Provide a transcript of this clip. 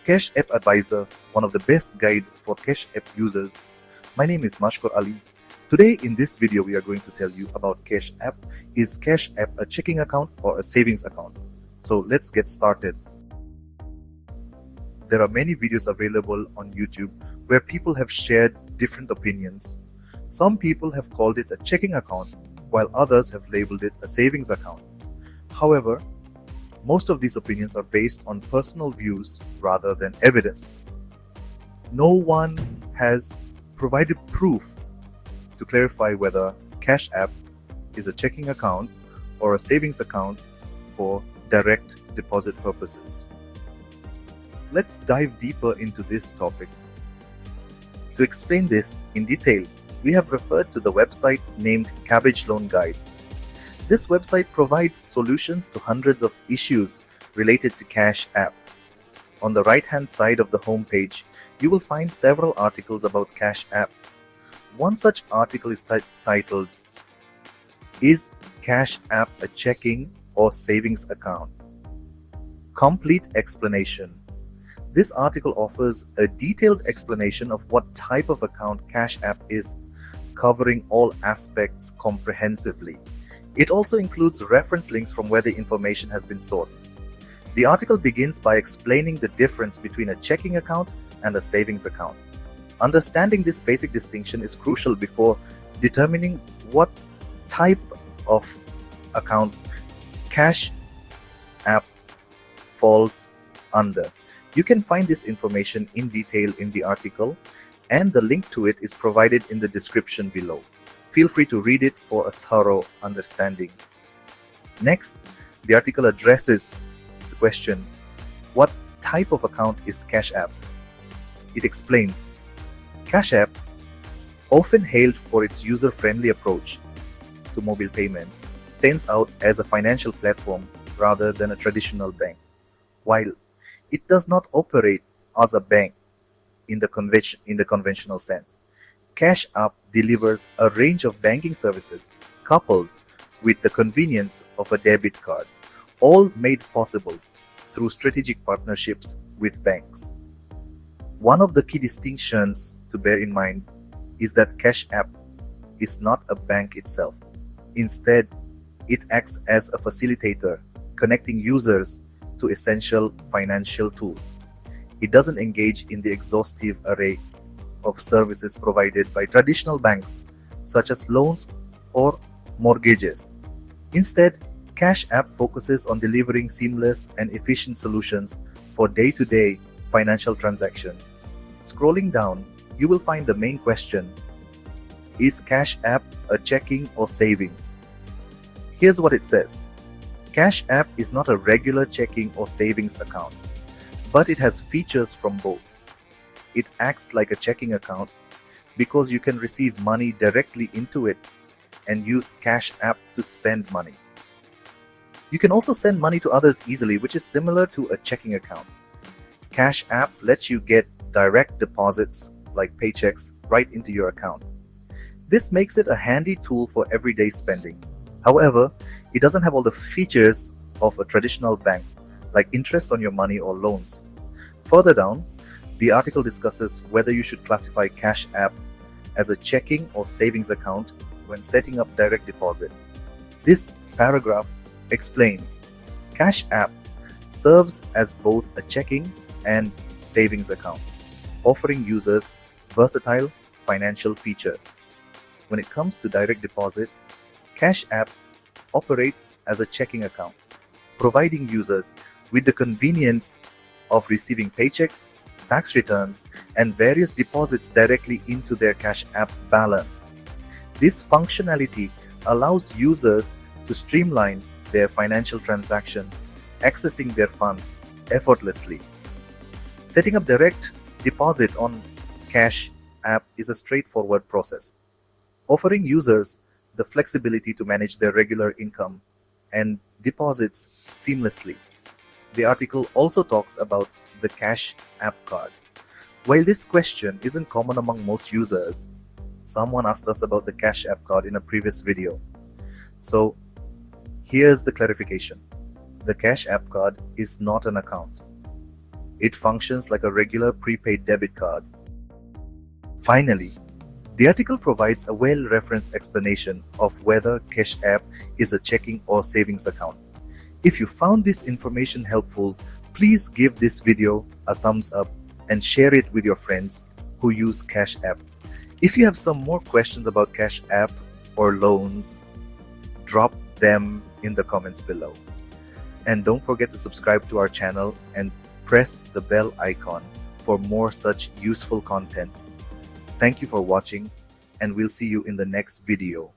Cash App Advisor, one of the best guide for Cash App users. My name is Mashkur Ali. Today in this video we are going to tell you about Cash App. Is Cash App a checking account or a savings account? So let's get started. There are many videos available on YouTube where people have shared different opinions. Some people have called it a checking account, while others have labeled it a savings account. However, most of these opinions are based on personal views rather than evidence. No one has provided proof to clarify whether Cash App is a checking account or a savings account for direct deposit purposes. Let's dive deeper into this topic. To explain this in detail, we have referred to the website named Kabbage Loan Guide. This website provides solutions to hundreds of issues related to Cash App. On the right-hand side of the homepage, you will find several articles about Cash App. One such article is titled, "Is Cash App a checking or savings account?" Complete explanation. This article offers a detailed explanation of what type of account Cash App is, covering all aspects comprehensively. It also includes reference links from where the information has been sourced. The article begins by explaining the difference between a checking account and a savings account. Understanding this basic distinction is crucial before determining what type of account Cash App falls under. You can find this information in detail in the article, and the link to it is provided in the description below. Feel free to read it for a thorough understanding. Next, the article addresses the question, what type of account is Cash App? It explains, Cash App, often hailed for its user-friendly approach to mobile payments, stands out as a financial platform rather than a traditional bank. While it does not operate as a bank in the conventional sense, Cash App delivers a range of banking services coupled with the convenience of a debit card, all made possible through strategic partnerships with banks. One of the key distinctions to bear in mind is that Cash App is not a bank itself. Instead, it acts as a facilitator, connecting users to essential financial tools. It doesn't engage in the exhaustive array of services provided by traditional banks, such as loans or mortgages. Instead, Cash App focuses on delivering seamless and efficient solutions for day-to-day financial transactions. Scrolling down, you will find the main question, is Cash App a checking or savings? Here's what it says. Cash App is not a regular checking or savings account, but it has features from both. It acts like a checking account because you can receive money directly into it and use Cash App to spend money. You can also send money to others easily, which is similar to a checking account. Cash App lets you get direct deposits like paychecks right into your account. This makes it a handy tool for everyday spending. However, it doesn't have all the features of a traditional bank, like interest on your money or loans. Further down, the article discusses whether you should classify Cash App as a checking or savings account when setting up direct deposit. This paragraph explains Cash App serves as both a checking and savings account, offering users versatile financial features. When it comes to direct deposit, Cash App operates as a checking account, providing users with the convenience of receiving paychecks, tax returns, and various deposits directly into their Cash App balance. This functionality allows users to streamline their financial transactions, accessing their funds effortlessly. Setting up direct deposit on Cash App is a straightforward process, offering users the flexibility to manage their regular income and deposits seamlessly. The article also talks about the Cash App card. While this question isn't common among most users, someone asked us about the Cash App card in a previous video. So here's the clarification. The Cash App card is not an account. It functions like a regular prepaid debit card. Finally, the article provides a well-referenced explanation of whether Cash App is a checking or savings account. If you found this information helpful, please give this video a thumbs up and share it with your friends who use Cash App. If you have some more questions about Cash App or loans, drop them in the comments below. And don't forget to subscribe to our channel and press the bell icon for more such useful content. Thank you for watching, and we'll see you in the next video.